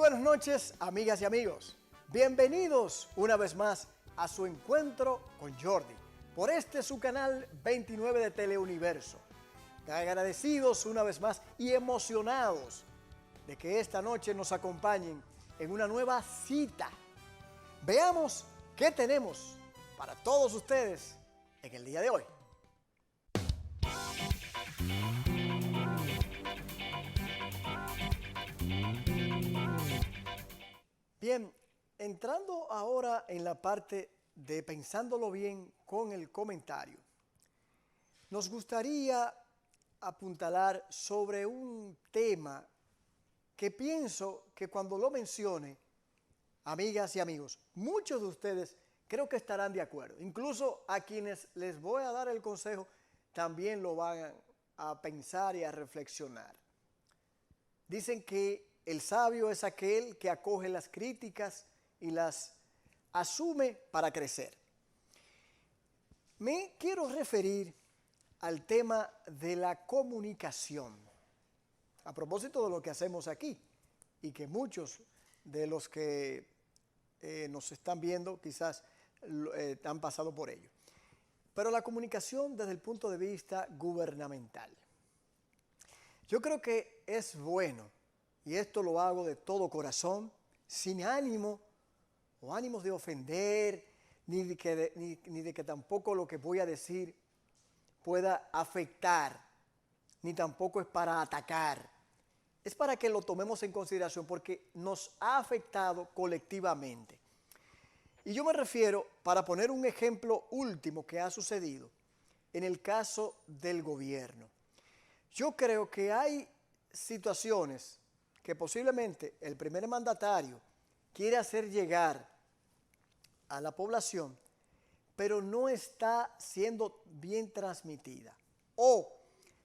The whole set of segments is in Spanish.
buenas noches, amigas y amigos. Bienvenidos una vez más a su encuentro con Jordi por su canal 29 de Teleuniverso. Agradecidos una vez más y emocionados de que esta noche nos acompañen en una nueva cita. Veamos qué tenemos para todos ustedes en el día de hoy. Bien, entrando ahora en la parte de pensándolo bien con el comentario, nos gustaría apuntalar sobre un tema que pienso que cuando lo mencione, amigas y amigos, muchos de ustedes creo que estarán de acuerdo. Incluso a quienes les voy a dar el consejo también lo van a pensar y a reflexionar. Dicen que el sabio es aquel que acoge las críticas y las asume para crecer. Me quiero referir al tema de la comunicación. A propósito de lo que hacemos aquí y que muchos de los que nos están viendo quizás han pasado por ello. Pero la comunicación desde el punto de vista gubernamental. Yo creo que es bueno, y esto lo hago de todo corazón, sin ánimo o ánimos de ofender, ni de que tampoco lo que voy a decir pueda afectar, ni tampoco es para atacar. Es para que lo tomemos en consideración porque nos ha afectado colectivamente. Y yo me refiero, para poner un ejemplo último que ha sucedido, en el caso del gobierno. Yo creo que hay situaciones que posiblemente el primer mandatario quiere hacer llegar a la población, pero no está siendo bien transmitida. O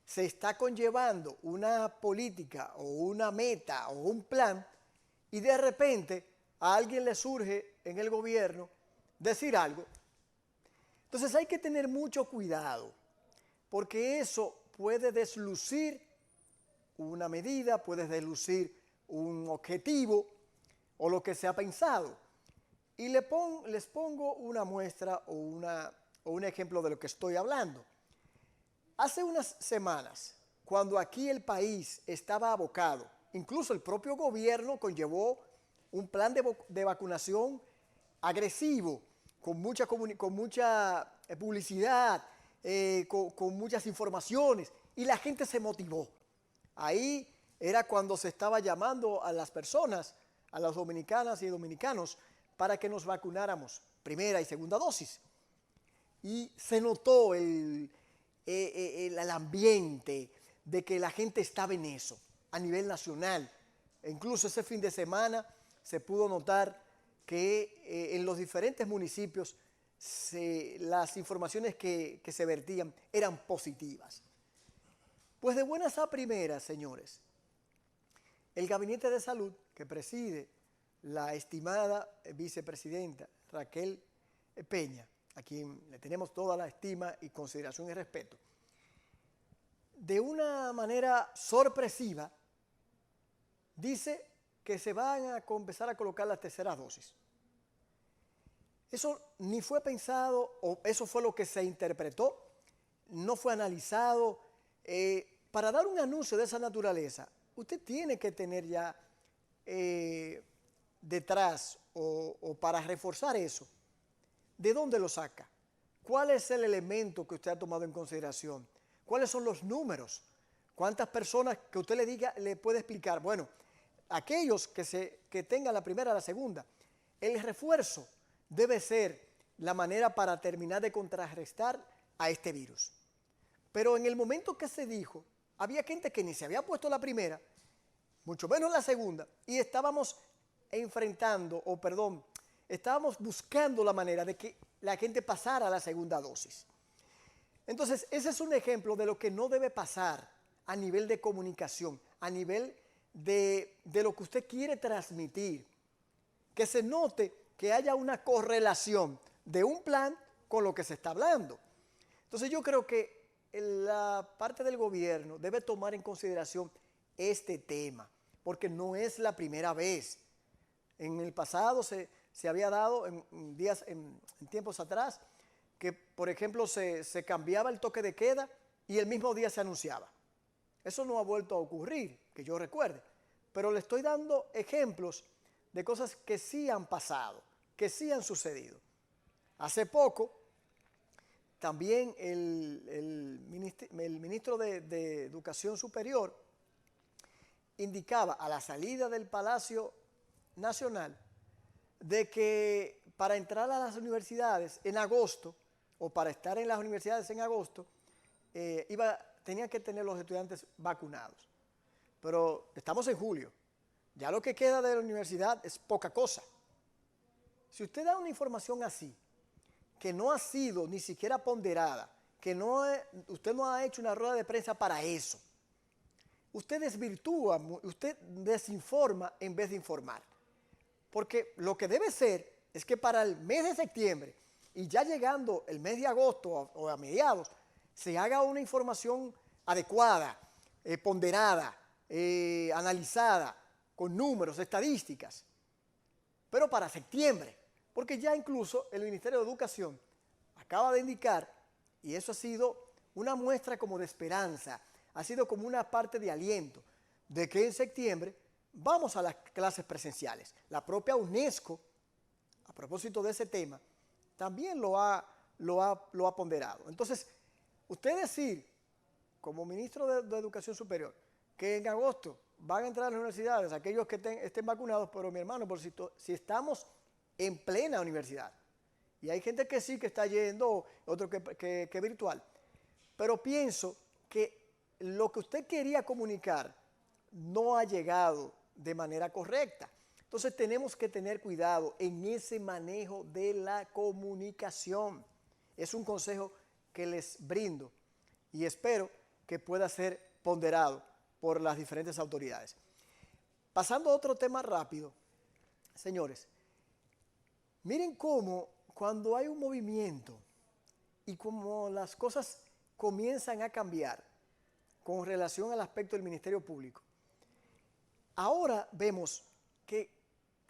se está conllevando una política o una meta o un plan y de repente a alguien le surge en el gobierno decir algo. Entonces hay que tener mucho cuidado porque eso puede deslucir una medida, puede deslucir un objetivo o lo que se ha pensado. Y les pongo una muestra o un ejemplo de lo que estoy hablando. Hace unas semanas, cuando aquí el país estaba abocado, incluso el propio gobierno conllevó un plan de vacunación agresivo, con mucha publicidad, con muchas informaciones, y la gente se motivó. Ahí era cuando se estaba llamando a las personas, a las dominicanas y dominicanos, para que nos vacunáramos, primera y segunda dosis. Y se notó el ambiente de que la gente estaba en eso, a nivel nacional. E incluso ese fin de semana se pudo notar que en los diferentes municipios las informaciones que se vertían eran positivas. Pues de buenas a primeras, señores, el Gabinete de Salud que preside la estimada vicepresidenta Raquel Peña, a quien le tenemos toda la estima y consideración y respeto, de una manera sorpresiva dice que se van a empezar a colocar las terceras dosis. Eso ni fue pensado, o eso fue lo que se interpretó, no fue analizado. Para dar un anuncio de esa naturaleza, usted tiene que tener ya detrás o para reforzar eso, ¿de dónde lo saca? ¿Cuál es el elemento que usted ha tomado en consideración? ¿Cuáles son los números? ¿Cuántas personas que usted le diga le puede explicar? Bueno, aquellos que tengan la primera o la segunda, el refuerzo debe ser la manera para terminar de contrarrestar a este virus. Pero en el momento que se dijo, había gente que ni se había puesto la primera, mucho menos la segunda, y estábamos estábamos buscando la manera de que la gente pasara a la segunda dosis. Entonces, ese es un ejemplo de lo que no debe pasar a nivel de comunicación, a nivel de lo que usted quiere transmitir. Que se note que haya una correlación de un plan con lo que se está hablando. Entonces, yo creo que la parte del gobierno debe tomar en consideración este tema, porque no es la primera vez. En el pasado se había dado en tiempos atrás que, por ejemplo, se cambiaba el toque de queda y el mismo día se anunciaba. Eso no ha vuelto a ocurrir, que yo recuerde, pero le estoy dando ejemplos de cosas que sí han pasado, que sí han sucedido. Hace poco, también el ministro de Educación Superior indicaba a la salida del Palacio Nacional de que para entrar a las universidades en agosto, o para estar en las universidades en agosto, tenían que tener los estudiantes vacunados. Pero estamos en julio, ya lo que queda de la universidad es poca cosa. Si usted da una información así, que no ha sido ni siquiera ponderada, que usted no ha hecho una rueda de prensa para eso, usted desvirtúa, usted desinforma en vez de informar. Porque lo que debe ser es que para el mes de septiembre y ya llegando el mes de agosto o a mediados, se haga una información adecuada, ponderada, analizada, con números, estadísticas. Pero para septiembre, porque ya incluso el Ministerio de Educación acaba de indicar, y eso ha sido una muestra como de esperanza, ha sido como una parte de aliento, de que en septiembre vamos a las clases presenciales. La propia UNESCO, a propósito de ese tema, también lo ha ponderado. Entonces, usted decir, como ministro de Educación Superior, que en agosto van a entrar a las universidades aquellos que estén vacunados, pero mi hermano, por si estamos en plena universidad, y hay gente que sí que está yendo, otro que virtual, pero pienso que lo que usted quería comunicar no ha llegado de manera correcta. Entonces tenemos que tener cuidado en ese manejo de la comunicación. Es un consejo que les brindo y espero que pueda ser ponderado por las diferentes autoridades. Pasando a otro tema rápido, señores, miren cómo cuando hay un movimiento y como las cosas comienzan a cambiar con relación al aspecto del Ministerio Público, ahora vemos que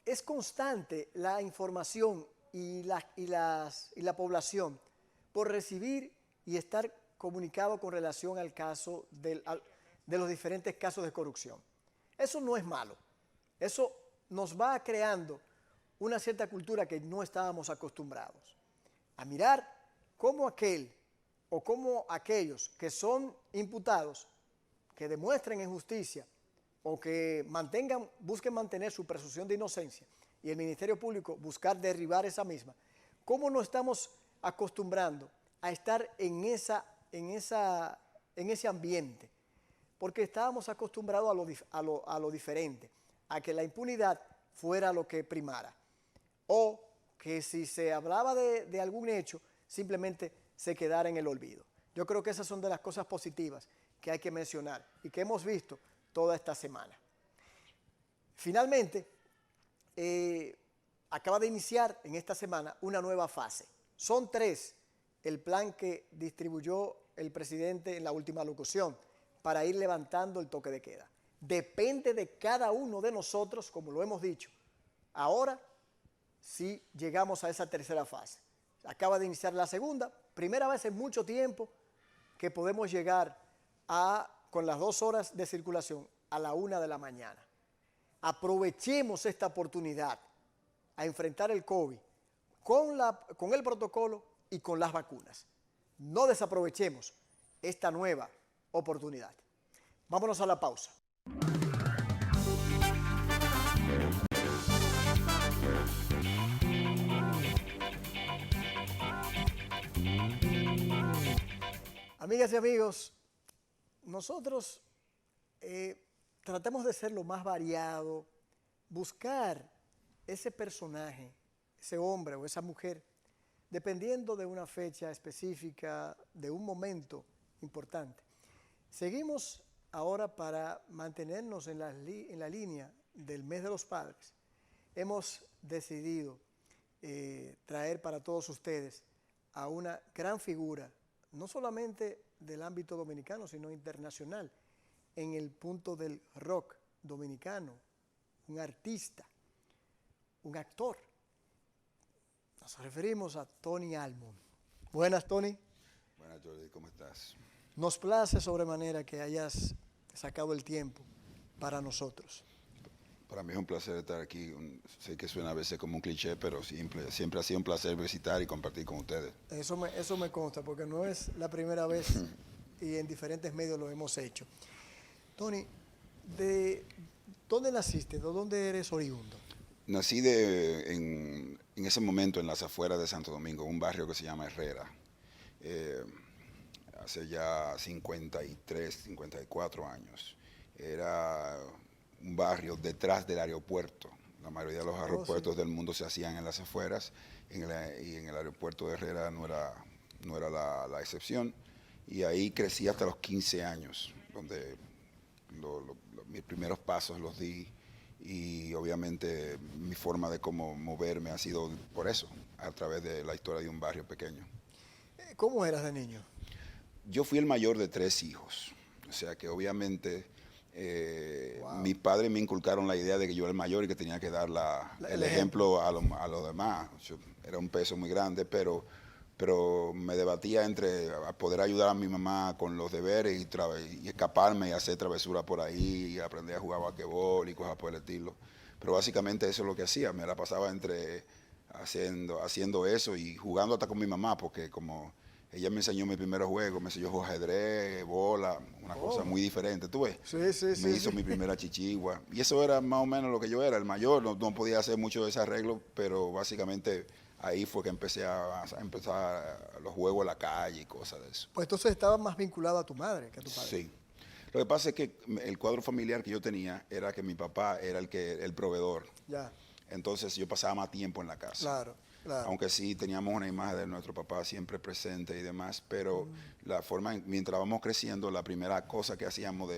es constante la información y la población por recibir y estar comunicado con relación al caso de los diferentes casos de corrupción. Eso no es malo. Eso nos va creando una cierta cultura que no estábamos acostumbrados a mirar cómo aquel o cómo aquellos que son imputados, que demuestren injusticia o que busquen mantener su presunción de inocencia y el Ministerio Público buscar derribar esa misma, cómo nos estamos acostumbrando a estar en ese ambiente, porque estábamos acostumbrados a lo diferente, a que la impunidad fuera lo que primara, o que si se hablaba de algún hecho, simplemente se quedara en el olvido. Yo creo que esas son de las cosas positivas que hay que mencionar y que hemos visto toda esta semana. Finalmente, acaba de iniciar en esta semana una nueva fase. Son 3 el plan que distribuyó el presidente en la última locución para ir levantando el toque de queda. Depende de cada uno de nosotros, como lo hemos dicho. Ahora, si llegamos a esa tercera fase. Acaba de iniciar la segunda, primera vez en mucho tiempo que podemos llegar con las 2 horas de circulación a la 1 de la mañana. Aprovechemos esta oportunidad a enfrentar el COVID con el protocolo y con las vacunas. No desaprovechemos esta nueva oportunidad. Vámonos a la pausa. Amigas y amigos, nosotros tratamos de ser lo más variado, buscar ese personaje, ese hombre o esa mujer, dependiendo de una fecha específica, de un momento importante. Seguimos ahora para mantenernos en la línea del mes de los padres. Hemos decidido traer para todos ustedes a una gran figura, no solamente del ámbito dominicano, sino internacional, en el punto del rock dominicano, un artista, un actor. Nos referimos a Tony Almond. Buenas, Tony. Buenas, Jordi, ¿cómo estás? Nos place sobremanera que hayas sacado el tiempo para nosotros. Para mí es un placer estar aquí. Sé que suena a veces como un cliché, pero siempre ha sido un placer visitar y compartir con ustedes. Eso me consta, porque no es la primera vez y en diferentes medios lo hemos hecho. Tony, ¿de dónde naciste? ¿De dónde eres oriundo? Nací en ese momento en las afueras de Santo Domingo, un barrio que se llama Herrera. Hace ya 53, 54 años. Era un barrio detrás del aeropuerto. La mayoría de los aeropuertos del mundo se hacían en las afueras y en el aeropuerto de Herrera no era la excepción. Y ahí crecí hasta los 15 años, donde mis primeros pasos los di y obviamente mi forma de cómo moverme ha sido por eso, a través de la historia de un barrio pequeño. ¿Cómo eras de niño? Yo fui el mayor de 3 hijos, o sea que obviamente mis padres me inculcaron la idea de que yo era el mayor y que tenía que dar el ejemplo a los demás. Era un peso muy grande, pero me debatía entre poder ayudar a mi mamá con los deberes y escaparme y hacer travesura por ahí y aprender a jugar basquetbol y cosas por el estilo. Pero básicamente eso es lo que hacía, me la pasaba entre haciendo eso y jugando hasta con mi mamá, porque como ella me enseñó mi primer juego, me enseñó ajedrez, bola, una cosa muy diferente, ¿tú ves? Me hizo mi primera chichigua. Y eso era más o menos lo que yo era, el mayor, no podía hacer mucho de ese arreglo, pero básicamente ahí fue que empecé a empezar los juegos en la calle y cosas de eso. Pues entonces estabas más vinculado a tu madre que a tu padre. Sí. Lo que pasa es que el cuadro familiar que yo tenía era que mi papá era el proveedor. Ya. Entonces yo pasaba más tiempo en la casa. Claro. Aunque sí teníamos una imagen de nuestro papá siempre presente y demás, pero la forma, mientras vamos creciendo, la primera cosa que hacíamos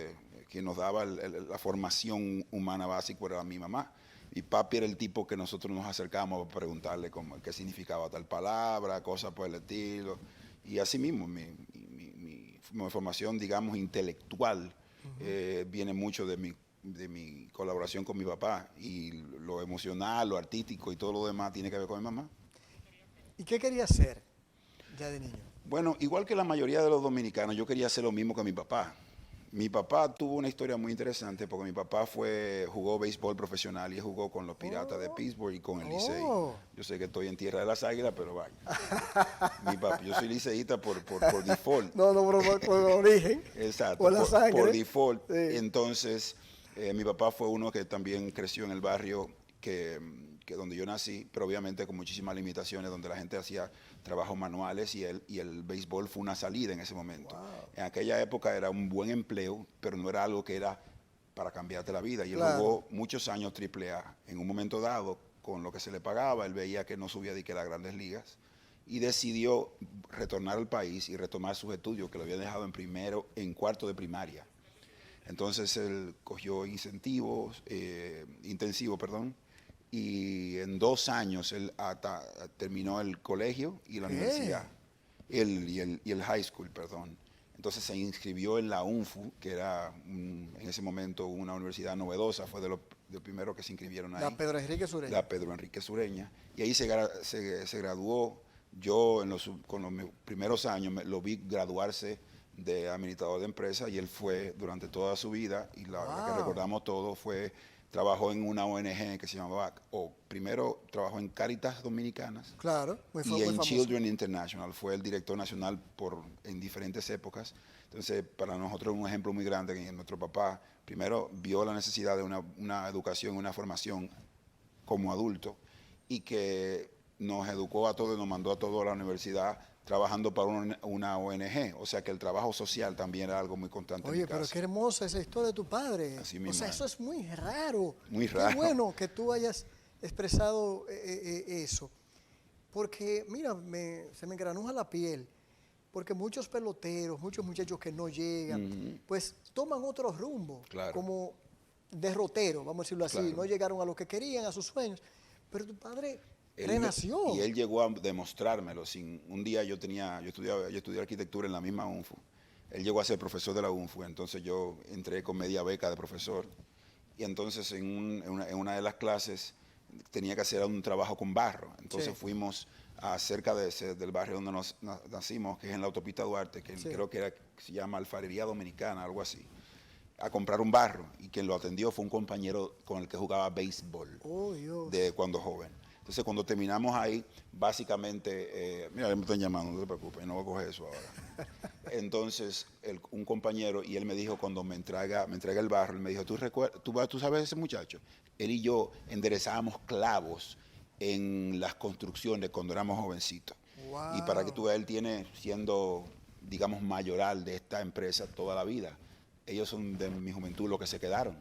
que nos daba la formación humana básica era mi mamá. Y papi era el tipo que nosotros nos acercábamos a preguntarle qué significaba tal palabra, cosas por el estilo. Y así mismo, mi formación, digamos, intelectual viene mucho de mi colaboración con mi papá, y lo emocional, lo artístico y todo lo demás tiene que ver con mi mamá. ¿Y qué querías ser ya de niño? Bueno, igual que la mayoría de los dominicanos, yo quería hacer lo mismo que mi papá. Mi papá tuvo una historia muy interesante porque mi papá jugó béisbol profesional y jugó con los Piratas de Pittsburgh y con el Licey. Yo sé que estoy en tierra de las águilas, pero vaya. Yo soy liceísta por default. No, por origen. Exacto, por la sangre. Por default. Sí. Entonces, mi papá fue uno que también creció en el barrio que donde yo nací, pero obviamente con muchísimas limitaciones, donde la gente hacía trabajos manuales y el béisbol fue una salida en ese momento. Wow. En aquella época era un buen empleo, pero no era algo que era para cambiarte la vida. Y él jugó muchos años AAA. En un momento dado, con lo que se le pagaba, él veía que no subía de que las grandes ligas y decidió retornar al país y retomar sus estudios que lo había dejado en cuarto de primaria. Entonces él cogió intensivos, y en 2 años él terminó el colegio y la universidad, y el high school, perdón. Entonces se inscribió en la UNFU, que era en ese momento una universidad novedosa, fue de los primeros que se inscribieron ahí. La Pedro Enrique Sureña. La Pedro Enrique Sureña. Y ahí se graduó. Yo con los primeros años lo vi graduarse de administrador de empresa, y él fue durante toda su vida, y la que recordamos todos trabajó en una ONG que se llamaba, primero trabajó en Cáritas Dominicanas, claro, y en Children International, fue el director nacional en diferentes épocas. Entonces, para nosotros es un ejemplo muy grande que nuestro papá primero vio la necesidad de una educación, una formación como adulto, y que nos educó a todos y nos mandó a todos a la universidad trabajando para una ONG, o sea que el trabajo social también era algo muy constante. Oye, pero qué hermosa esa historia de tu padre. Así mismo. O sea, eso es muy raro. Muy raro. Qué bueno que tú hayas expresado eso. Porque, mira, se me engranuja la piel. Porque muchos peloteros, muchos muchachos que no llegan, pues toman otro rumbo. Claro. Como derrotero, vamos a decirlo así. Claro. No llegaron a lo que querían, a sus sueños. Pero tu padre renació. Y él llegó a demostrármelo. Un día yo estudié arquitectura en la misma UNFU. Él llegó a ser profesor de la UNFU, entonces yo entré con media beca de profesor. Y entonces en una de las clases tenía que hacer un trabajo con barro. Entonces Sí. fuimos a cerca del barrio donde nacimos, que es en la autopista Duarte, que Sí. creo que se llama Alfarería Dominicana, algo así, a comprar un barro. Y quien lo atendió fue un compañero con el que jugaba béisbol Oh, Dios. de cuando joven. Entonces, cuando terminamos ahí, básicamente, mira, me están llamando, no te preocupes, no voy a coger eso ahora. Entonces, un compañero, y él me dijo, cuando me entrega el barro, él me dijo, ¿tú sabes ese muchacho? Él y yo enderezábamos clavos en las construcciones cuando éramos jovencitos. Y para que tú Wow. veas, él tiene siendo, digamos, mayoral de esta empresa toda la vida. Ellos son de mi juventud los que se quedaron.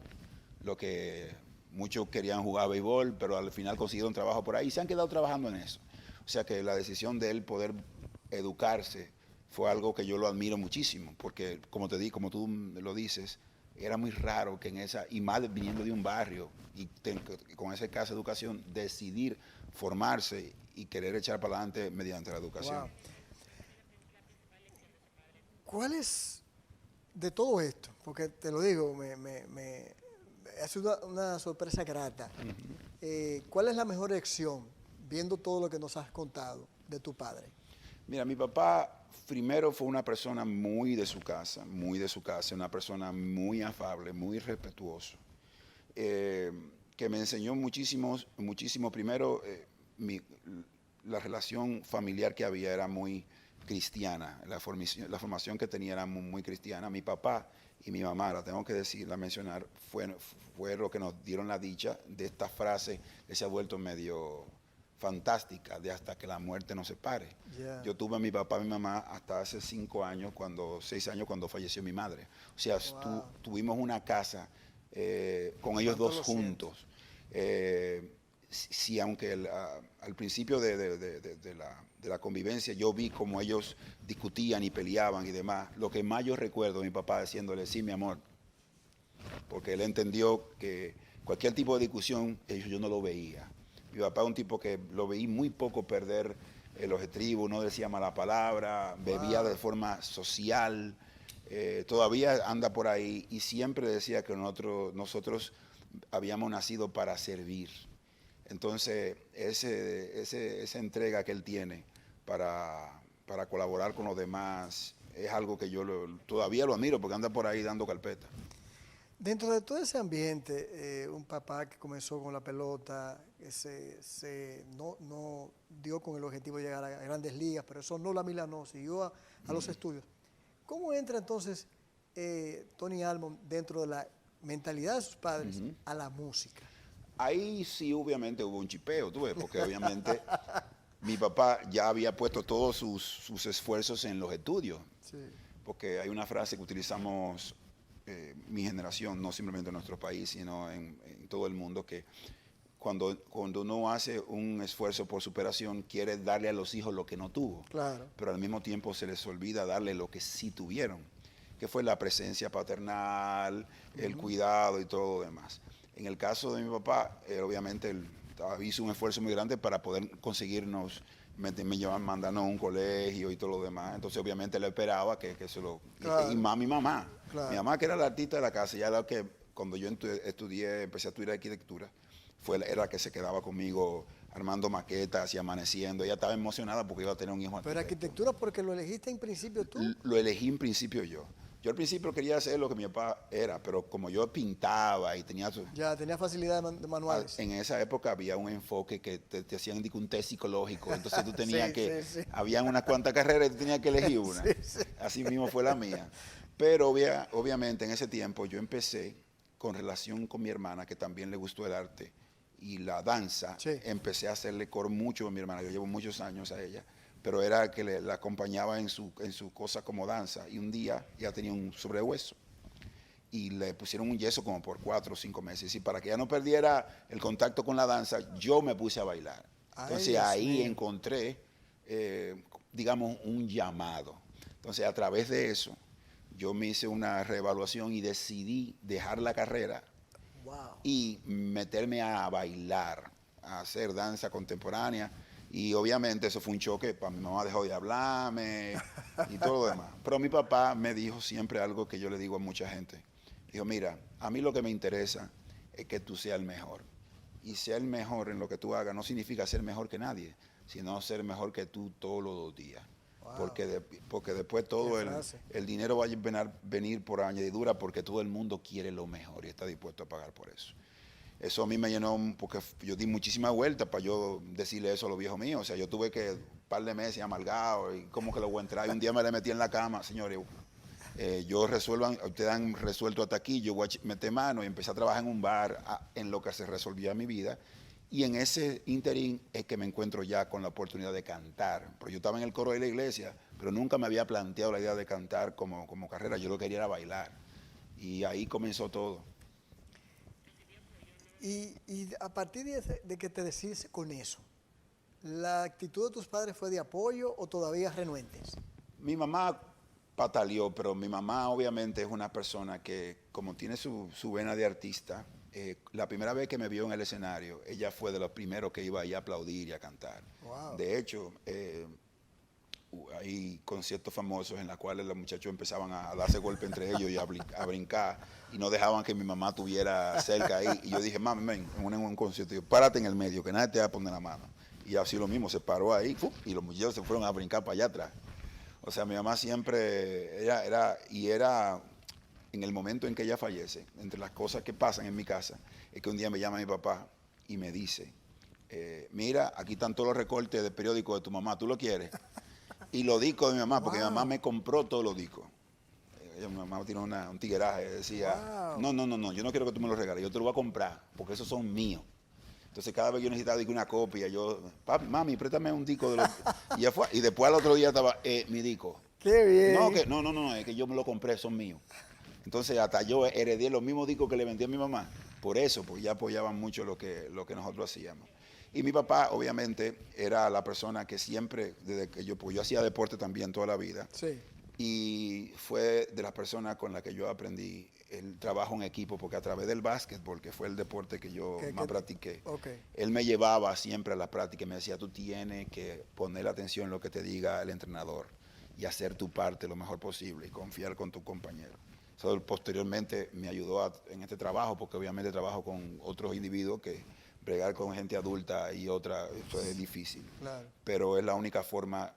Lo que muchos querían jugar béisbol, pero al final consiguieron trabajo por ahí y se han quedado trabajando en eso. O sea que la decisión de él poder educarse fue algo que yo lo admiro muchísimo, porque como te di, como tú lo dices, era muy raro que en esa, y más viniendo de un barrio, y con esa escasa educación, decidir formarse y querer echar para adelante mediante la educación. Wow. ¿Cuál es de todo esto? Porque te lo digo, me ha sido una sorpresa grata. ¿Cuál es la mejor lección, viendo todo lo que nos has contado de tu padre? Mira, mi papá primero fue una persona muy de su casa, una persona muy afable, muy respetuoso, que me enseñó muchísimo. Primero, la relación familiar que había era muy cristiana, la formación que tenía era muy cristiana. Mi papá y mi mamá, la tengo que decir, la mencionar, fue lo que nos dieron la dicha de esta frase que se ha vuelto medio fantástica, de hasta que la muerte nos separe. Yeah. Yo tuve a mi papá y mi mamá hasta hace 6 años cuando falleció mi madre. O sea, Wow. tuvimos una casa con ellos ¿Cuánto dos lo siento? juntos. Sí, aunque al principio de la convivencia yo vi cómo ellos discutían y peleaban y demás, lo que más yo recuerdo de mi papá diciéndole, sí, mi amor, porque él entendió que cualquier tipo de discusión yo no lo veía. Mi papá es un tipo que lo veí muy poco perder los estribos, no decía mala palabra, bebía Wow. de forma social, todavía anda por ahí y siempre decía que nosotros habíamos nacido para servir. Entonces, esa entrega que él tiene para colaborar con los demás es algo que yo todavía lo admiro porque anda por ahí dando carpeta. Dentro de todo ese ambiente, un papá que comenzó con la pelota, que no dio con el objetivo de llegar a grandes ligas, pero eso no la milanó, siguió a los estudios. ¿Cómo entra entonces Tony Almond dentro de la mentalidad de sus padres a la música? Ahí sí obviamente hubo un chipeo, tú ves, porque obviamente mi papá ya había puesto todos sus esfuerzos en los estudios, Sí. porque hay una frase que utilizamos mi generación, no simplemente en nuestro país, sino en todo el mundo, que cuando uno hace un esfuerzo por superación, quiere darle a los hijos lo que no tuvo, Claro. pero al mismo tiempo se les olvida darle lo que sí tuvieron, que fue la presencia paternal, el cuidado y todo lo demás. En el caso de mi papá, obviamente él hizo un esfuerzo muy grande para poder conseguirnos, me llevaban mandando a un colegio y todo lo demás. Entonces, obviamente, él esperaba que se lo... Claro. Y más mi mamá. Claro. Mi mamá, que era la artista de la casa, ya era que cuando yo empecé a estudiar arquitectura, era la que se quedaba conmigo armando maquetas y amaneciendo. Ella estaba emocionada porque iba a tener un hijo Pero arquitecto. arquitectura porque lo elegiste en principio tú. Lo elegí en principio yo. Yo al principio quería hacer lo que mi papá era, pero como yo pintaba y tenía... Ya tenía facilidad de manuales. En esa época había un enfoque que te hacían un test psicológico, entonces tú tenías Sí. habían unas cuantas carreras y tú tenías que elegir una. Sí. Así mismo fue la mía. Pero obviamente en ese tiempo yo empecé con relación con mi hermana, que también le gustó el arte y la danza. Sí. Empecé a hacerle coro mucho a mi hermana, yo llevo muchos años a ella, pero era que la acompañaba en su cosa como danza. Y un día ya tenía un sobrehueso y le pusieron un yeso como por 4 o 5 meses. Y para que ella no perdiera el contacto con la danza, yo me puse a bailar. Entonces Dios ahí mío. encontré, digamos, un llamado. Entonces a través de eso, yo me hice una reevaluación y decidí dejar la carrera Wow. y meterme a bailar, a hacer danza contemporánea. Y obviamente eso fue un choque, para mi mamá dejó de hablarme y todo lo demás. Pero mi papá me dijo siempre algo que yo le digo a mucha gente. Dijo, mira, a mí lo que me interesa es que tú seas el mejor. y ser mejor en lo que tú hagas no significa ser mejor que nadie, sino ser mejor que tú todos los días. Wow. Porque después todo el dinero va a venir por añadidura, porque todo el mundo quiere lo mejor y está dispuesto a pagar por eso. Eso a mí me llenó, porque yo di muchísimas vueltas para yo decirle eso a los viejos míos. O sea, yo tuve que un par de meses amargado y cómo que lo voy a entrar. Y un día me le metí en la cama, señores, ustedes han resuelto hasta aquí, yo voy a meter mano, y empecé a trabajar en un bar en lo que se resolvía mi vida. Y en ese interín es que me encuentro ya con la oportunidad de cantar. Pero yo estaba en el coro de la iglesia, pero nunca me había planteado la idea de cantar como carrera. Yo lo quería era bailar. Y ahí comenzó todo. Y a partir de que te decides con eso, ¿la actitud de tus padres fue de apoyo o todavía renuentes? Mi mamá pataleó, pero mi mamá obviamente es una persona que, como tiene su vena de artista, la primera vez que me vio en el escenario, ella fue de los primeros que iba ahí a aplaudir y a cantar. Wow. De hecho, hay conciertos famosos en los cuales los muchachos empezaban a darse golpe entre ellos y a brincar, y no dejaban que mi mamá estuviera cerca ahí. Y yo dije, mami, ven, en un concierto, yo, párate en el medio, que nadie te va a poner la mano. Y así lo mismo, se paró ahí, y los muchachos se fueron a brincar para allá atrás. O sea, mi mamá siempre era en el momento en que ella fallece, entre las cosas que pasan en mi casa, es que un día me llama mi papá y me dice, mira, aquí están todos los recortes de periódico de tu mamá, ¿tú lo quieres? Y los discos de mi mamá, porque mi mamá me compró todos los discos. Mi mamá tiene un tigueraje, decía, no, yo no quiero que tú me los regales, yo te los voy a comprar, porque esos son míos. Entonces cada vez que yo necesitaba una copia, yo, papi, mami, préstame un disco de los... y después al otro día estaba, mi disco. ¡Qué bien! No, es que yo me lo compré, son míos. Entonces hasta yo heredé los mismos discos que le vendí a mi mamá, por eso, porque ya apoyaban mucho lo que nosotros hacíamos. Y mi papá, obviamente, era la persona que siempre, desde que yo hacía deporte también toda la vida. Sí. Y fue de las personas con las que yo aprendí el trabajo en equipo, porque a través del básquetbol, que fue el deporte que yo más practiqué, él me llevaba siempre a la práctica y me decía, tú tienes que poner atención en lo que te diga el entrenador y hacer tu parte lo mejor posible y confiar con tu compañero. Eso posteriormente me ayudó en este trabajo, porque obviamente trabajo con otros individuos que bregar con gente adulta y otra, eso es difícil. Claro. Pero es la única forma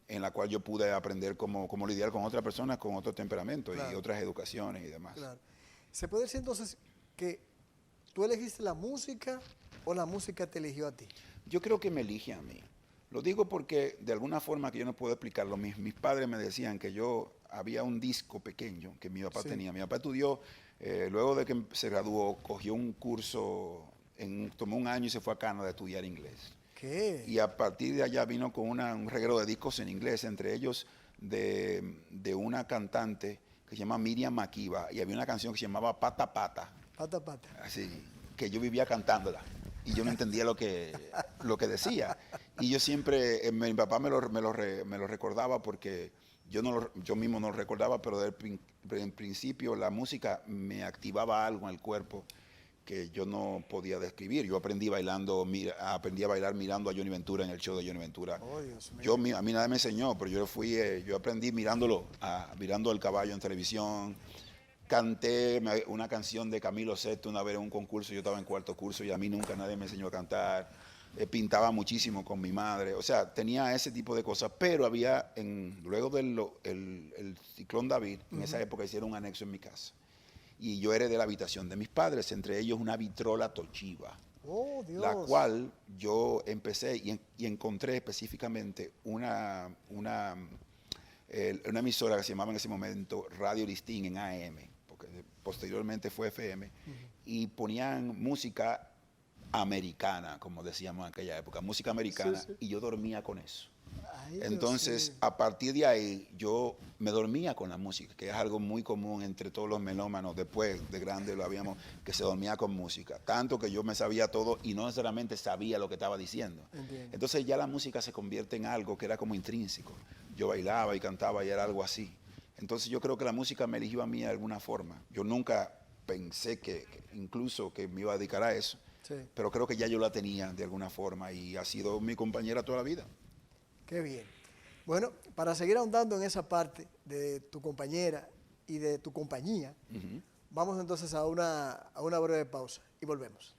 en la cual yo pude aprender cómo lidiar con otras personas con otro temperamento, claro, y otras educaciones y demás. Claro. ¿Se puede decir entonces que tú elegiste la música o la música te eligió a ti? Yo creo que me elige a mí. Lo digo porque de alguna forma que yo no puedo explicarlo. Mis padres me decían que había un disco pequeño que mi papá tenía. Mi papá estudió, luego de que se graduó, cogió un curso, tomó un año y se fue a Canadá a estudiar inglés. ¿Qué? Y a partir de allá vino con un reguero de discos en inglés, entre ellos de una cantante que se llama Miriam Makeba, y había una canción que se llamaba Pata Pata. Pata Pata. Así, que yo vivía cantándola y yo no entendía lo que decía. Y yo siempre, mi papá me lo recordaba, porque yo mismo no lo recordaba, pero en principio la música me activaba algo en el cuerpo que yo no podía describir. Yo aprendí a bailar mirando a Johnny Ventura en el show de Johnny Ventura. Oh, Dios mío. A mí nadie me enseñó, pero yo aprendí mirando al caballo en televisión. Canté una canción de Camilo Sesto una vez en un concurso, yo estaba en cuarto curso y a mí nunca nadie me enseñó a cantar. Pintaba muchísimo con mi madre, o sea, tenía ese tipo de cosas, pero había, luego del ciclón David, en esa época hicieron un anexo en mi casa. Y yo heredé la habitación de mis padres, entre ellos una vitrola Toshiba, oh, Dios, la cual yo empecé y encontré específicamente una emisora que se llamaba en ese momento Radio Listín en AM, porque posteriormente fue FM, y ponían música americana, como decíamos en aquella época, música americana, y yo dormía con eso. Ay, entonces, a partir de ahí, yo me dormía con la música, que es algo muy común entre todos los melómanos. Después de grande lo habíamos, que se dormía con música. Tanto que yo me sabía todo y no necesariamente sabía lo que estaba diciendo. Entiendo. Entonces ya la música se convierte en algo que era como intrínseco. Yo bailaba y cantaba y era algo así. Entonces yo creo que la música me eligió a mí de alguna forma. Yo nunca pensé incluso que me iba a dedicar a eso. Sí. Pero creo que ya yo la tenía de alguna forma y ha sido mi compañera toda la vida. Qué bien. Bueno, para seguir ahondando en esa parte de tu compañera y de tu compañía, vamos entonces a una breve pausa y volvemos.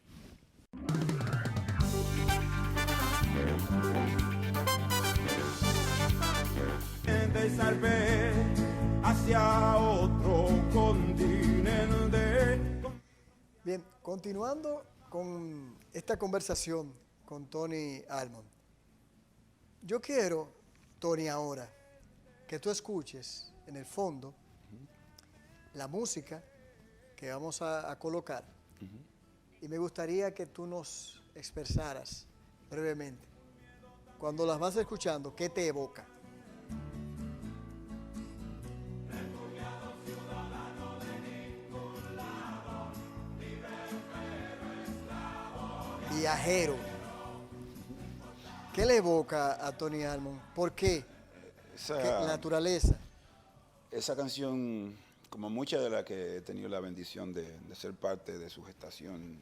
salvé hacia otro continente. Bien, continuando con esta conversación con Tony Almond. Yo quiero, Tony, ahora que tú escuches en el fondo la música que vamos a colocar. Y me gustaría que tú nos expresaras brevemente, cuando las vas escuchando, ¿qué te evoca? Viajero. ¿Qué le evoca a Tony Almond? ¿Por qué? La naturaleza. Esa canción, como muchas de las que he tenido la bendición de ser parte de su gestación,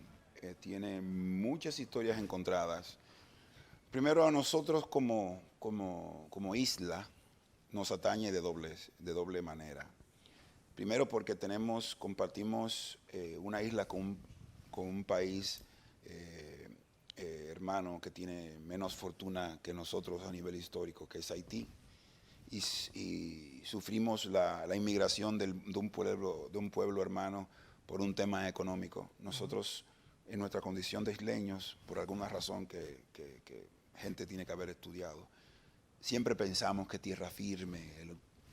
tiene muchas historias encontradas. Primero, a nosotros como isla nos atañe de doble manera. Primero porque compartimos una isla con un país hermano que tiene menos fortuna que nosotros a nivel histórico, que es Haití. Y sufrimos la inmigración de un pueblo hermano por un tema económico. Nosotros, en nuestra condición de isleños, por alguna razón que gente tiene que haber estudiado, siempre pensamos que tierra firme,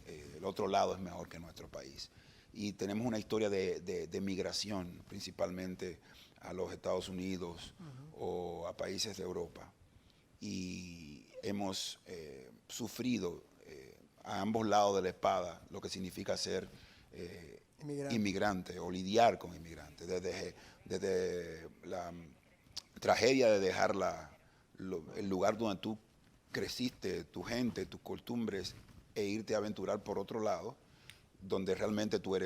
el otro lado es mejor que nuestro país. Y tenemos una historia de migración, principalmente a los Estados Unidos o a países de Europa. Y hemos sufrido a ambos lados de la espada lo que significa ser inmigrante o lidiar con inmigrantes. Desde la tragedia de dejar el lugar donde tú creciste, tu gente, tus costumbres, e irte a aventurar por otro lado, donde realmente tú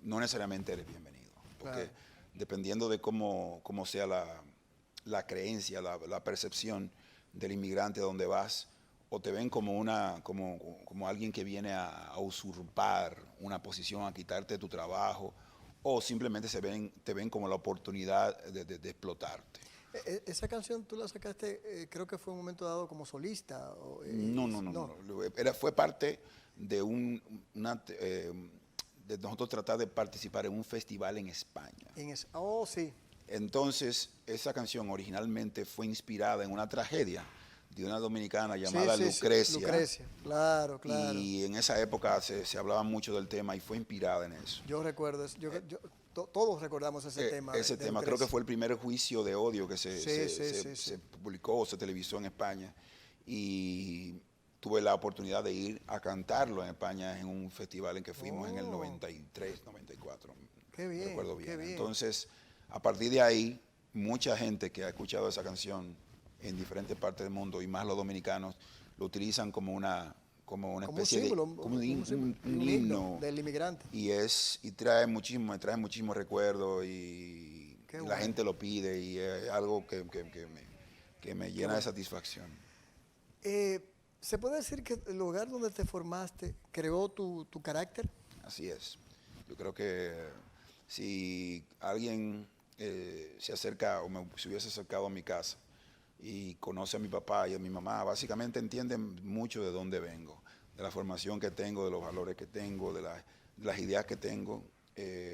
no necesariamente eres bienvenido. Porque dependiendo de cómo sea la creencia, la percepción del inmigrante a donde vas, o te ven como alguien que viene a usurpar una posición, a quitarte tu trabajo, o simplemente te ven como la oportunidad de explotarte. Esa canción tú la sacaste, creo que fue en un momento dado como solista. No. Fue parte de de nosotros tratar de participar en un festival en España. Sí. Entonces, esa canción originalmente fue inspirada en una tragedia de una dominicana llamada Lucrecia. Lucrecia, claro. Y en esa época se hablaba mucho del tema y fue inspirada en eso. Yo recuerdo eso. Todos recordamos ese tema. Ese tema, Lucrecia. creo que fue el primer juicio de odio que se publicó o se televisó en España. Y tuve la oportunidad de ir a cantarlo en España en un festival en que fuimos en el 93, 94. Qué bien, recuerdo bien. Qué bien. Entonces, a partir de ahí, mucha gente que ha escuchado esa canción en diferentes partes del mundo, y más los dominicanos, lo utilizan como una especie un símbolo, como un himno del inmigrante. Y trae muchísimos recuerdos y la gente lo pide y es algo que me llena de satisfacción. ¿Se puede decir que el lugar donde te formaste creó tu carácter? Así es. Yo creo que si alguien se acerca o se hubiese acercado a mi casa y conoce a mi papá y a mi mamá, básicamente entienden mucho de dónde vengo, de la formación que tengo, de los valores que tengo, de las ideas que tengo.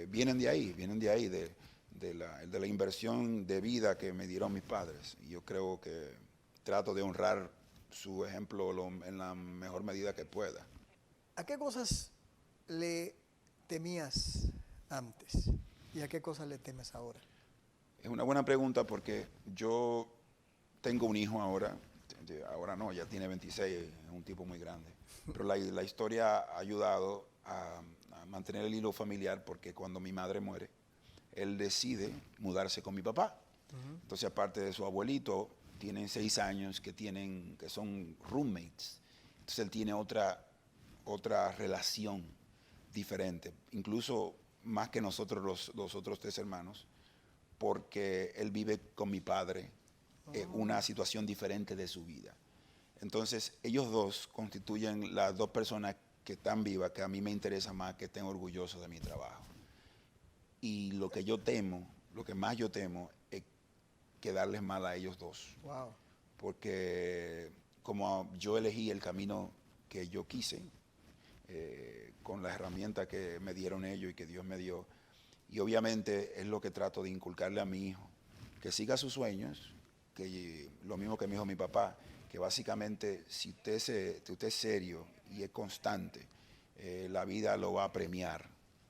Vienen de ahí, de la inversión de vida que me dieron mis padres. Y yo creo que trato de honrar su ejemplo en la mejor medida que pueda. ¿A qué cosas le temías antes y a qué cosas le temes ahora? Es una buena pregunta porque yo tengo un hijo ahora no, ya tiene 26, es un tipo muy grande, pero la historia ha ayudado a mantener el hilo familiar porque cuando mi madre muere, él decide mudarse con mi papá. Entonces, aparte de su abuelito, tienen 6 años que son roommates. Entonces él tiene otra relación diferente, incluso más que nosotros los otros 3 hermanos, porque él vive con mi padre una situación diferente de su vida. Entonces ellos dos constituyen las 2 personas que están vivas, que a mí me interesa más, que estén orgullosos de mi trabajo. Y lo que más yo temo es quedarles mal a ellos 2. Wow. Porque como yo elegí el camino que yo quise, con las herramientas que me dieron ellos y que Dios me dio. Y obviamente es lo que trato de inculcarle a mi hijo, que siga sus sueños, que lo mismo que me dijo mi papá, que básicamente si usted es serio y es constante, la vida lo va a premiar,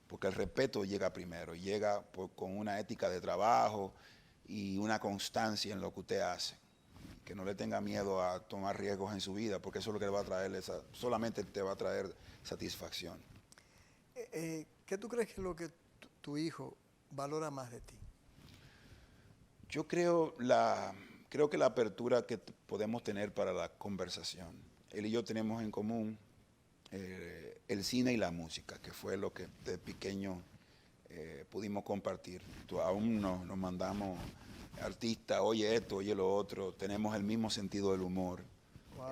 porque el respeto llega primero, llega con una ética de trabajo y una constancia en lo que usted hace. Que no le tenga miedo a tomar riesgos en su vida, porque eso es lo que le va a traer, solamente te va a traer satisfacción. ¿Qué tú crees que es lo que tu hijo valora más de ti? Yo creo que la apertura que podemos tener para la conversación. Él y yo tenemos en común el cine y la música, que fue lo que de pequeño pudimos compartir. Aún nos mandamos artistas, oye esto, oye lo otro, tenemos el mismo sentido del humor. Wow.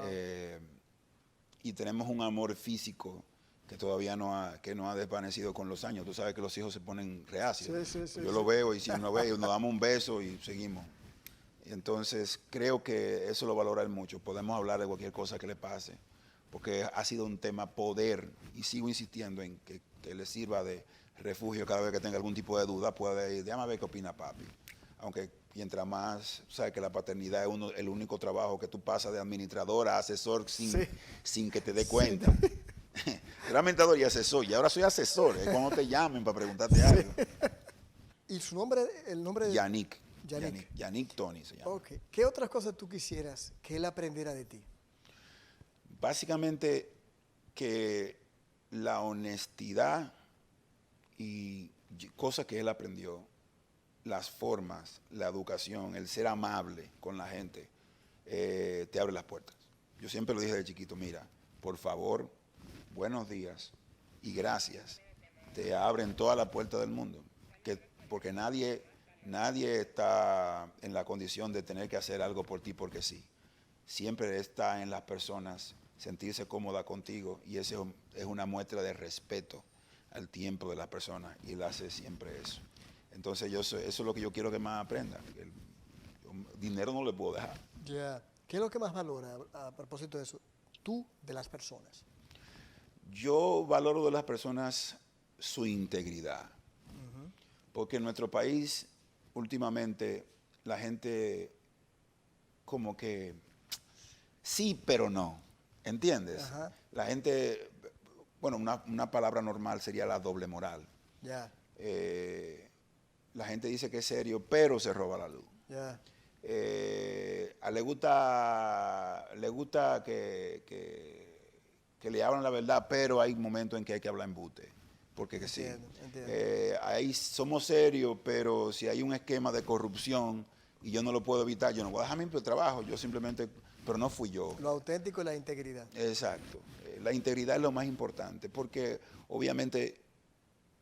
Y tenemos un amor físico que todavía no ha desvanecido con los años. Tú sabes que los hijos se ponen reacios. Sí, yo lo veo y si no veo, nos damos un beso y seguimos. Entonces creo que eso lo valora él mucho. Podemos hablar de cualquier cosa que le pase, porque ha sido un tema poder, y sigo insistiendo en que le sirva de refugio cada vez que tenga algún tipo de duda, puede ir, déjame ver qué opina papi. Aunque mientras más, sabes que la paternidad es el único trabajo que tú pasas de administrador a asesor sin que te dé cuenta. Sí. Era administrador y asesor, y ahora soy asesor, es cuando te llamen para preguntarte algo. ¿Y su nombre, el nombre de...? Yannick Tony se llama. Okay. ¿Qué otras cosas tú quisieras que él aprendiera de ti? Básicamente que la honestidad y cosas que él aprendió, las formas, la educación, el ser amable con la gente, te abre las puertas. Yo siempre lo dije de chiquito, mira, por favor, buenos días y gracias, te abren toda la puerta del mundo, porque nadie está en la condición de tener que hacer algo por ti porque sí. Siempre está en las personas sentirse cómoda contigo, y eso es una muestra de respeto al tiempo de las personas, y él hace siempre eso. Entonces eso es lo que yo quiero que más aprenda. El dinero no le puedo dejar. Yeah. ¿Qué es lo que más valora a propósito de eso, tú, de las personas? Yo valoro de las personas su integridad. Porque en nuestro país, últimamente, la gente como que sí, pero no. ¿Entiendes? Ajá. La gente, bueno, una palabra normal sería la doble moral. Yeah. La gente dice que es serio, pero se roba la luz. Yeah. Le gusta que le hablan la verdad, pero hay momentos en que hay que hablar embute. Porque que sí. Entiendo. Ahí somos serios, pero si hay un esquema de corrupción y yo no lo puedo evitar, yo no voy a dejar mi trabajo, yo simplemente, pero no fui yo. Lo auténtico y la integridad. Exacto. La integridad es lo más importante, porque obviamente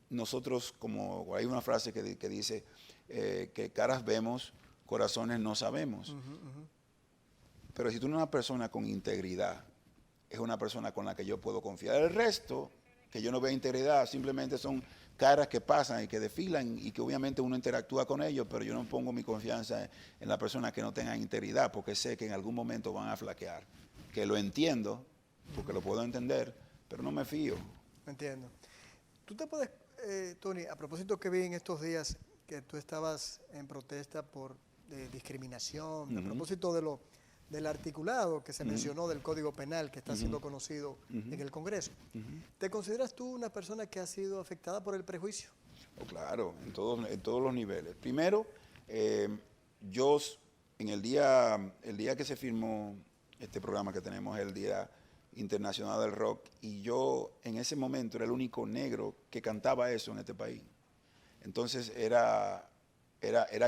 nosotros, como hay una frase que dice que caras vemos, corazones no sabemos. Pero si tú eres una persona con integridad, es una persona con la que yo puedo confiar. El resto, que yo no veo integridad, simplemente son caras que pasan y que desfilan, y que obviamente uno interactúa con ellos, pero yo no pongo mi confianza en las personas que no tengan integridad, porque sé que en algún momento van a flaquear. Que lo entiendo, porque lo puedo entender, pero no me fío. Entiendo. Tú te puedes, Tony, a propósito que vi en estos días que tú estabas en protesta por discriminación, a propósito del articulado que se mencionó del Código Penal que está siendo conocido en el Congreso. ¿Te consideras tú una persona que ha sido afectada por el prejuicio? Oh, claro, en todos los niveles. Primero, yo en el día que se firmó este programa que tenemos, el Día Internacional del Rock, y yo en ese momento era el único negro que cantaba eso en este país. Entonces era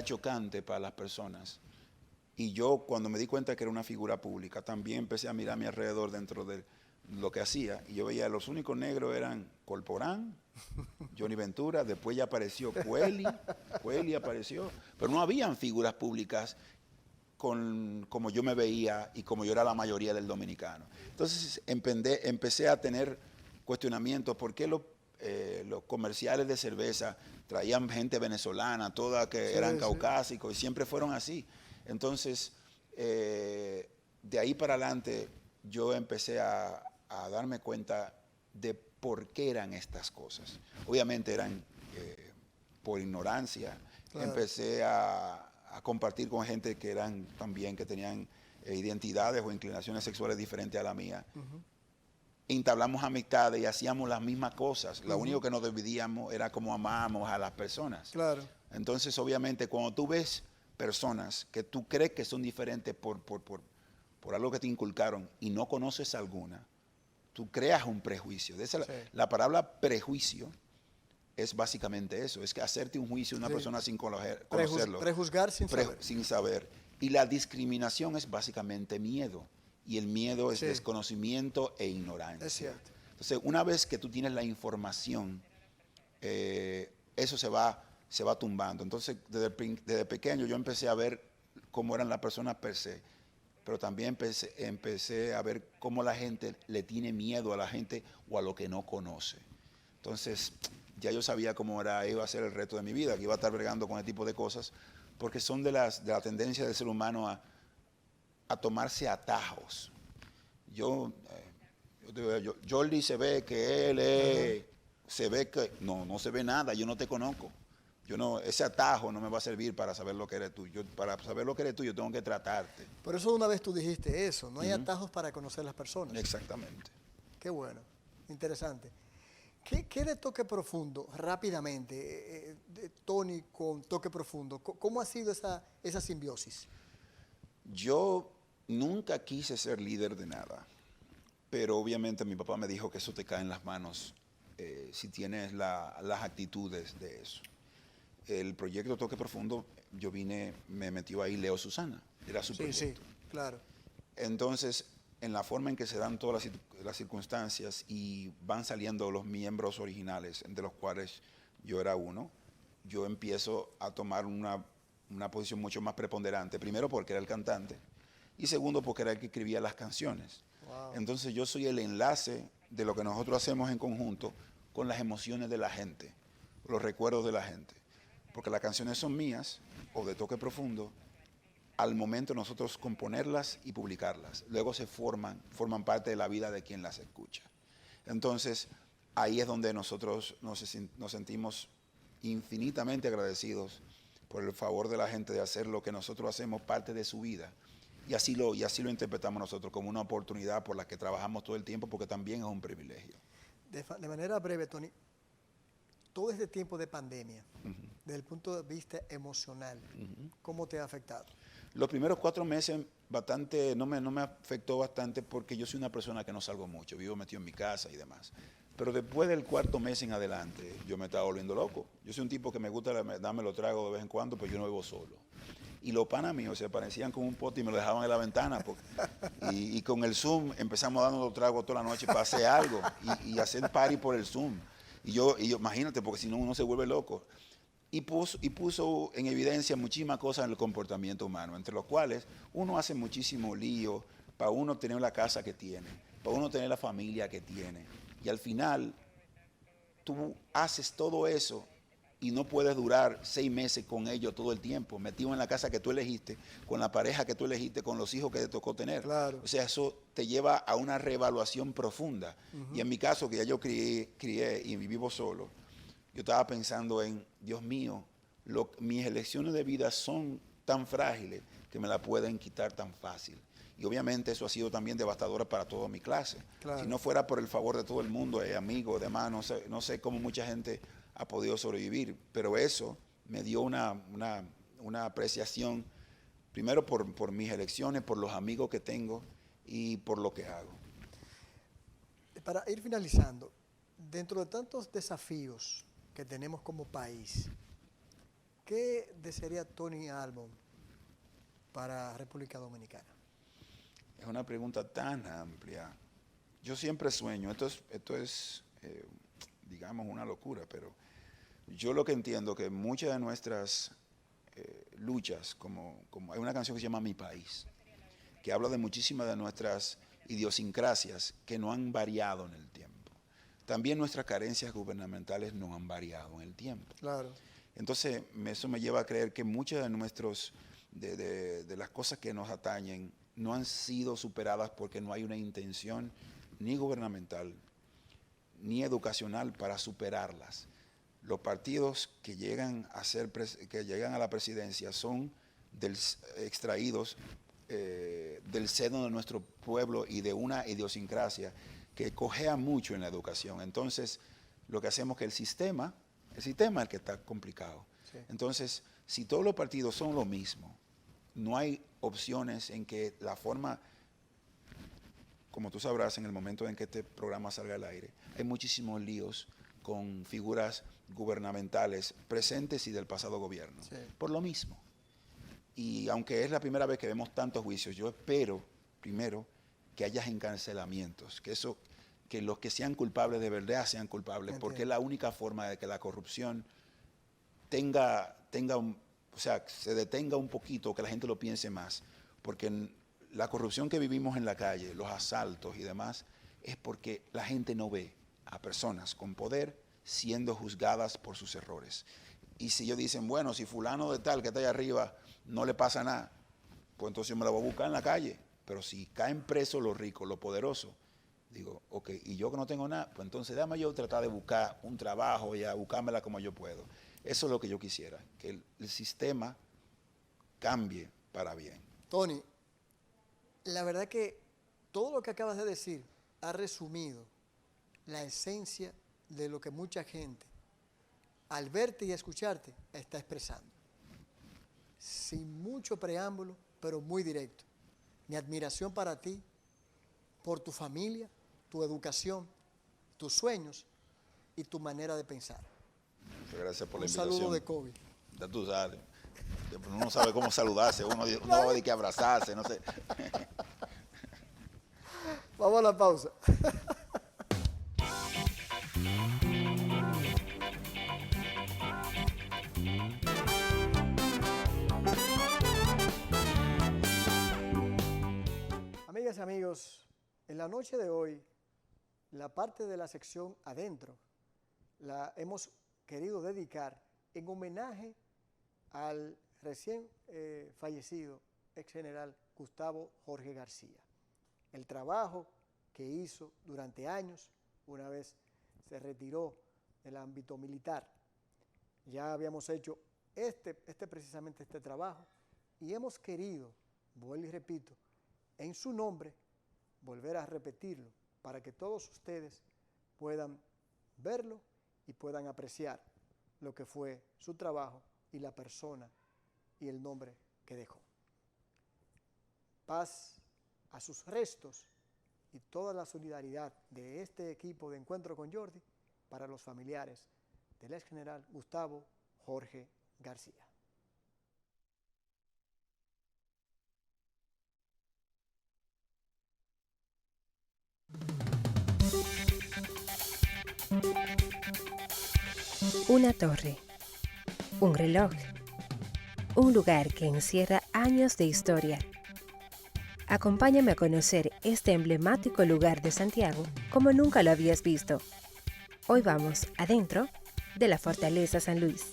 chocante para las personas. Y yo, cuando me di cuenta que era una figura pública, también empecé a mirar a mi alrededor dentro de lo que hacía. Y yo veía, los únicos negros eran Corporán, Johnny Ventura, después ya apareció Cueli apareció. Pero no habían figuras públicas como yo me veía y como yo era la mayoría del dominicano. Entonces empecé a tener cuestionamientos. ¿Por qué los comerciales de cerveza traían gente venezolana, todas que eran caucásicos, y siempre fueron así? Entonces, de ahí para adelante, yo empecé a darme cuenta de por qué eran estas cosas. Obviamente eran por ignorancia. Claro. Empecé a compartir con gente que eran también, que tenían identidades o inclinaciones sexuales diferentes a la mía. Entablamos amistades y hacíamos las mismas cosas. Lo único que nos dividíamos era cómo amábamos a las personas. Claro. Entonces, obviamente, cuando tú ves personas que tú crees que son diferentes por algo que te inculcaron y no conoces alguna, tú creas un prejuicio. La palabra prejuicio es básicamente eso, es que hacerte un juicio de una persona sin conocerlo. Prejuzgar sin saber. Sin saber. Y la discriminación es básicamente miedo. Y el miedo es desconocimiento e ignorancia. Es cierto. Entonces, una vez que tú tienes la información, eso se va tumbando. Entonces, desde pequeño yo empecé a ver cómo eran las personas per se, pero también empecé a ver cómo la gente le tiene miedo a la gente o a lo que no conoce. Entonces, ya yo sabía cómo iba a ser el resto de mi vida, que iba a estar bregando con ese tipo de cosas, porque son de la tendencia del ser humano a tomarse atajos. Jordi se ve que él se ve que, no se ve nada, yo no te conozco. Ese atajo no me va a servir para saber lo que eres tú. Para saber lo que eres tú, yo tengo que tratarte. Por eso una vez tú dijiste eso, no hay atajos para conocer las personas. Exactamente. Qué bueno, interesante. ¿Qué de Toque Profundo, rápidamente, Tony con Toque Profundo, cómo ha sido esa simbiosis? Yo nunca quise ser líder de nada, pero obviamente mi papá me dijo que eso te cae en las manos si tienes las actitudes de eso. El proyecto Toque Profundo, me metió ahí Leo Susana, era su proyecto. Sí, claro. Entonces, en la forma en que se dan todas las circunstancias y van saliendo los miembros originales, de los cuales yo era uno, yo empiezo a tomar una posición mucho más preponderante. Primero porque era el cantante y segundo porque era el que escribía las canciones. Wow. Entonces yo soy el enlace de lo que nosotros hacemos en conjunto con las emociones de la gente, los recuerdos de la gente. Porque las canciones son mías o de Toque Profundo al momento de nosotros componerlas y publicarlas. Luego forman parte de la vida de quien las escucha. Entonces, ahí es donde nosotros nos sentimos infinitamente agradecidos por el favor de la gente de hacer lo que nosotros hacemos parte de su vida. Y así lo interpretamos nosotros como una oportunidad por la que trabajamos todo el tiempo, porque también es un privilegio. De manera breve, Tony, todo este tiempo de pandemia, desde el punto de vista emocional, ¿cómo te ha afectado? Los primeros 4 meses no me afectó bastante porque yo soy una persona que no salgo mucho, vivo metido en mi casa y demás. Pero después del 4.º mes en adelante, yo me estaba volviendo loco. Yo soy un tipo que me gusta darme los tragos de vez en cuando, pero yo no vivo solo. Y los panas míos se parecían con un pote y me lo dejaban en la ventana. Y con el Zoom empezamos dando los tragos toda la noche para hacer algo y hacer party por el Zoom. Y yo imagínate, porque si no uno se vuelve loco. Y puso en evidencia muchísimas cosas en el comportamiento humano, entre los cuales uno hace muchísimo lío para uno tener la casa que tiene, para uno tener la familia que tiene. Y al final, tú haces todo eso y no puedes durar 6 meses con ellos todo el tiempo, metido en la casa que tú elegiste, con la pareja que tú elegiste, con los hijos que te tocó tener. Claro. O sea, eso te lleva a una reevaluación profunda. Y en mi caso, que ya yo crié y vivo solo, yo estaba pensando en, Dios mío, mis elecciones de vida son tan frágiles que me la pueden quitar tan fácil. Y obviamente eso ha sido también devastador para toda mi clase. Claro. Si no fuera por el favor de todo el mundo, amigos, demás, no sé cómo mucha gente ha podido sobrevivir. Pero eso me dio una apreciación, primero por mis elecciones, por los amigos que tengo y por lo que hago. Para ir finalizando, dentro de tantos desafíos que tenemos como país, ¿qué desearía Tony Almond para República Dominicana? Es una pregunta tan amplia. Yo siempre sueño, esto es digamos, una locura, pero yo lo que entiendo que muchas de nuestras luchas, como hay una canción que se llama Mi País, que habla de muchísimas de nuestras idiosincrasias que no han variado en el tiempo. También nuestras carencias gubernamentales no han variado en el tiempo. Claro. Entonces, eso me lleva a creer que muchas de las cosas que nos atañen no han sido superadas porque no hay una intención ni gubernamental, ni educacional para superarlas. Los partidos que llegan a la presidencia son extraídos del seno de nuestro pueblo y de una idiosincrasia que cojea mucho en la educación. Entonces, lo que hacemos es que el sistema es el que está complicado. Sí. Entonces, si todos los partidos son lo mismo, no hay opciones en que la forma, como tú sabrás, en el momento en que este programa salga al aire, hay muchísimos líos con figuras gubernamentales presentes y del pasado gobierno, sí, por lo mismo. Y aunque es la primera vez que vemos tantos juicios, yo espero, primero, que haya encarcelamientos, que los que sean culpables de verdad sean culpables, entiendo, porque es la única forma de que la corrupción se detenga un poquito, que la gente lo piense más, porque la corrupción que vivimos en la calle, los asaltos y demás, es porque la gente no ve a personas con poder siendo juzgadas por sus errores. Y si ellos dicen, bueno, si fulano de tal que está allá arriba no le pasa nada, pues entonces yo me la voy a buscar en la calle. Pero si caen presos los ricos, los poderosos, digo, ok, y yo que no tengo nada, pues entonces déjame yo tratar de buscar un trabajo y a buscármela como yo puedo. Eso es lo que yo quisiera, que el sistema cambie para bien. Tony, la verdad que todo lo que acabas de decir ha resumido la esencia de lo que mucha gente, al verte y escucharte, está expresando. Sin mucho preámbulo, pero muy directo. Mi admiración para ti, por tu familia, tu educación, tus sueños y tu manera de pensar. Muchas gracias por la invitación. Un saludo de Kobe. Ya tú sabes. Uno no sabe cómo saludarse, uno va a decir que abrazarse, no sé. Vamos a la pausa. Amigas y amigos, en la noche de hoy, la parte de la sección adentro la hemos querido dedicar en homenaje al recién fallecido ex general Gustavo Jorge García. El trabajo que hizo durante años, una vez se retiró del ámbito militar. Ya habíamos hecho precisamente este trabajo y hemos querido, vuelvo y repito, en su nombre, volver a repetirlo para que todos ustedes puedan verlo y puedan apreciar lo que fue su trabajo y la persona y el nombre que dejó. Paz a sus restos y toda la solidaridad de este equipo de Encuentro con Jordi para los familiares del ex general Gustavo Jorge García. Una torre, un reloj, un lugar que encierra años de historia. Acompáñame a conocer este emblemático lugar de Santiago como nunca lo habías visto. Hoy vamos adentro de la Fortaleza San Luis.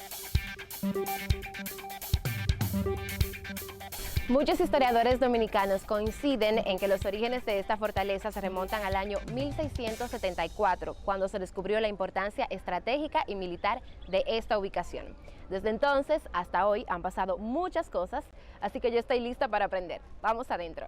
Muchos historiadores dominicanos coinciden en que los orígenes de esta fortaleza se remontan al año 1674, cuando se descubrió la importancia estratégica y militar de esta ubicación. Desde entonces hasta hoy han pasado muchas cosas, así que yo estoy lista para aprender. Vamos adentro.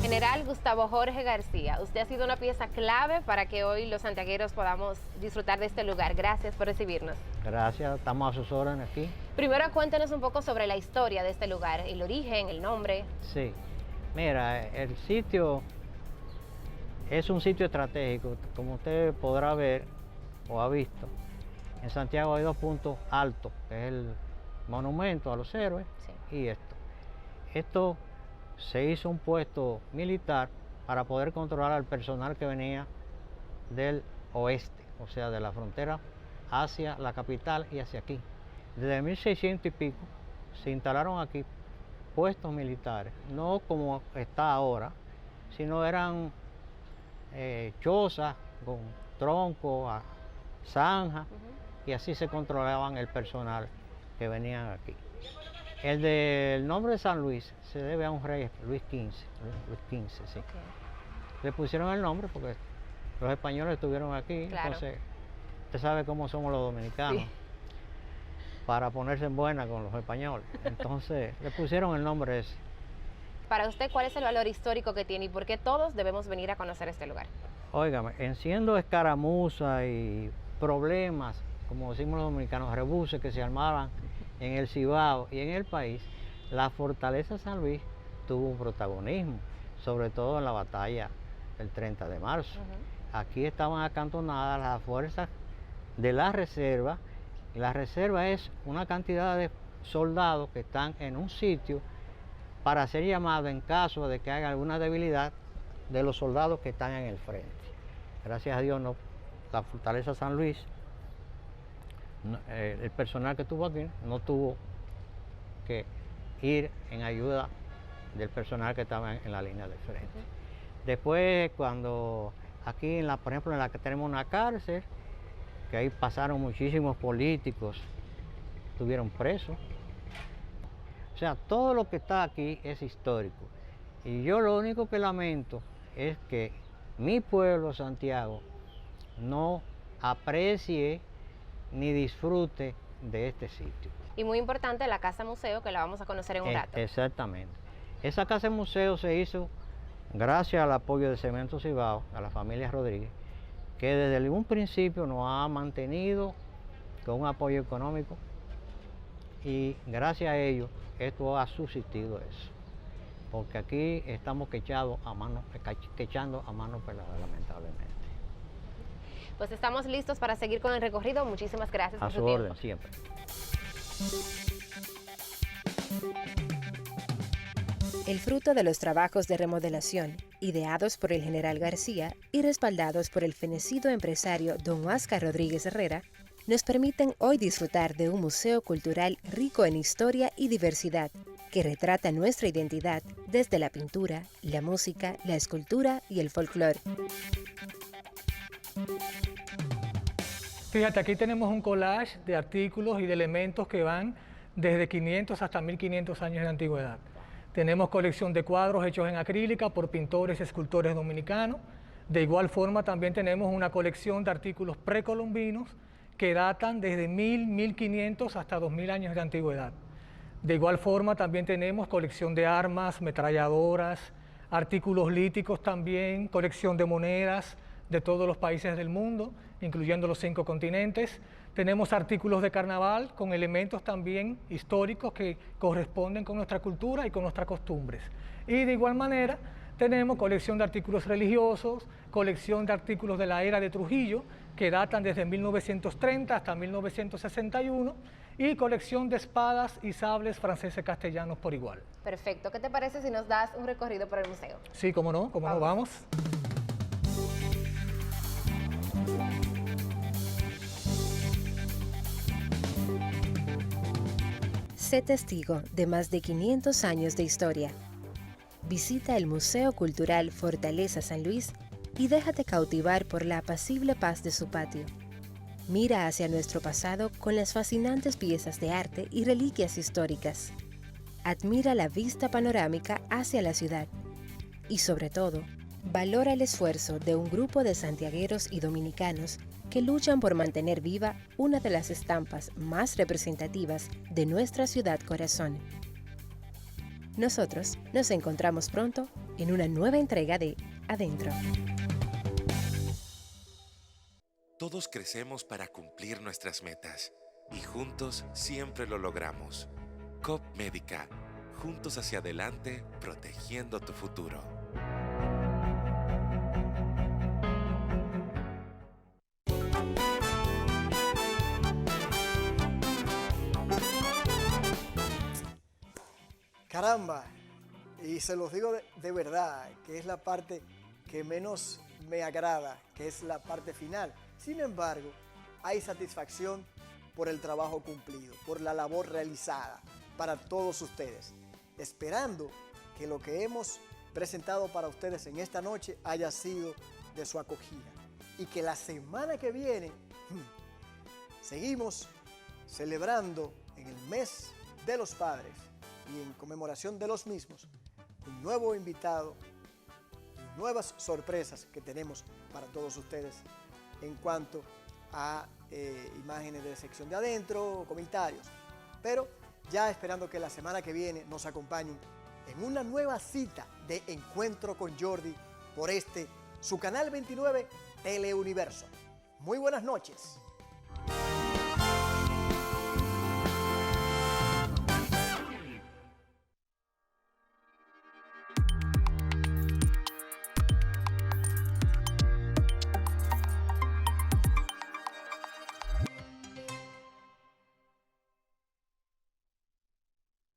General Gustavo Jorge García, usted ha sido una pieza clave para que hoy los santiagueros podamos disfrutar de este lugar. Gracias por recibirnos. Gracias, estamos a sus órdenes aquí. Primero cuéntenos un poco sobre la historia de este lugar, el origen, el nombre. Sí, mira, el sitio es un sitio estratégico, como usted podrá ver o ha visto. En Santiago hay dos puntos altos, que es el monumento a los héroes, sí, y esto. Esto se hizo un puesto militar para poder controlar al personal que venía del oeste, o sea, de la frontera hacia la capital y hacia aquí. Desde 1600 y pico se instalaron aquí puestos militares, no como está ahora, sino eran chozas con troncos, zanjas, y así se controlaban el personal que venían aquí. El del nombre de San Luis se debe a un rey, Luis XV, sí. Okay. Le pusieron el nombre porque los españoles estuvieron aquí, Claro. entonces usted sabe cómo somos los dominicanos, Sí. para ponerse en buena con los españoles. Entonces le pusieron el nombre ese. Para usted, ¿cuál es el valor histórico que tiene y por qué todos debemos venir a conocer este lugar? Óigame, en siendo escaramuzas y problemas, como decimos los dominicanos, rebuses que se armaban en el Cibao y en el país, la fortaleza San Luis tuvo un protagonismo, sobre todo en la batalla del 30 de marzo. Aquí estaban acantonadas las fuerzas de la reserva, y la reserva es una cantidad de soldados que están en un sitio para ser llamados en caso de que haya alguna debilidad de los soldados que están en el frente. Gracias a Dios, la fortaleza San Luis, el personal que estuvo aquí no tuvo que ir en ayuda del personal que estaba en la línea de frente. Después, cuando aquí, por ejemplo, en la que tenemos una cárcel, que ahí pasaron muchísimos políticos, estuvieron presos. O sea, todo lo que está aquí es histórico. Y yo lo único que lamento es que mi pueblo, Santiago, no aprecie ni disfrute de este sitio. Y muy importante, la Casa Museo, que la vamos a conocer en un rato. Exactamente. Esa Casa Museo se hizo gracias al apoyo de Cemento Cibao, a la familia Rodríguez, que desde un principio nos ha mantenido con un apoyo económico y gracias a ellos esto ha subsistido eso. Porque aquí estamos quechando a mano pelada, lamentablemente. Pues estamos listos para seguir con el recorrido. Muchísimas gracias por A su su tiempo. orden, siempre. El fruto de los trabajos de remodelación, ideados por el general García y respaldados por el fenecido empresario don Huáscar Rodríguez Herrera, nos permiten hoy disfrutar de un museo cultural rico en historia y diversidad, que retrata nuestra identidad desde la pintura, la música, la escultura y el folclore. Fíjate, aquí tenemos un collage de artículos y de elementos que van desde 500 hasta 1500 años de antigüedad. Tenemos colección de cuadros hechos en acrílica por pintores y escultores dominicanos. De igual forma también tenemos una colección de artículos precolombinos que datan desde 1000, 1500 hasta 2000 años de antigüedad. De igual forma también tenemos colección de armas, metralladoras, artículos líticos también, colección de monedas de todos los países del mundo, incluyendo los 5 continentes. Tenemos artículos de carnaval con elementos también históricos que corresponden con nuestra cultura y con nuestras costumbres. Y de igual manera tenemos colección de artículos religiosos, colección de artículos de la era de Trujillo, que datan desde 1930 hasta 1961, y colección de espadas y sables franceses castellanos por igual. Perfecto. ¿Qué te parece si nos das un recorrido por el museo? Sí, cómo no, vamos. Sé testigo de más de 500 años de historia. Visita el Museo Cultural Fortaleza San Luis y déjate cautivar por la apacible paz de su patio. Mira hacia nuestro pasado con las fascinantes piezas de arte y reliquias históricas. Admira la vista panorámica hacia la ciudad. Y sobre todo, valora el esfuerzo de un grupo de santiagueros y dominicanos que luchan por mantener viva una de las estampas más representativas de nuestra ciudad corazón. Nosotros nos encontramos pronto en una nueva entrega de Adentro. Todos crecemos para cumplir nuestras metas y juntos siempre lo logramos. COP Médica, juntos hacia adelante, protegiendo tu futuro. Caramba, y se los digo de verdad, que es la parte que menos me agrada, que es la parte final. Sin embargo, hay satisfacción por el trabajo cumplido, por la labor realizada para todos ustedes, esperando que lo que hemos presentado para ustedes en esta noche haya sido de su acogida y que la semana que viene seguimos celebrando en el mes de los Padres y en conmemoración de los mismos, un nuevo invitado y nuevas sorpresas que tenemos para todos ustedes en cuanto a imágenes de sección de adentro, comentarios. Pero ya esperando que la semana que viene nos acompañen en una nueva cita de Encuentro con Jordi por su canal 29 Teleuniverso. Muy buenas noches.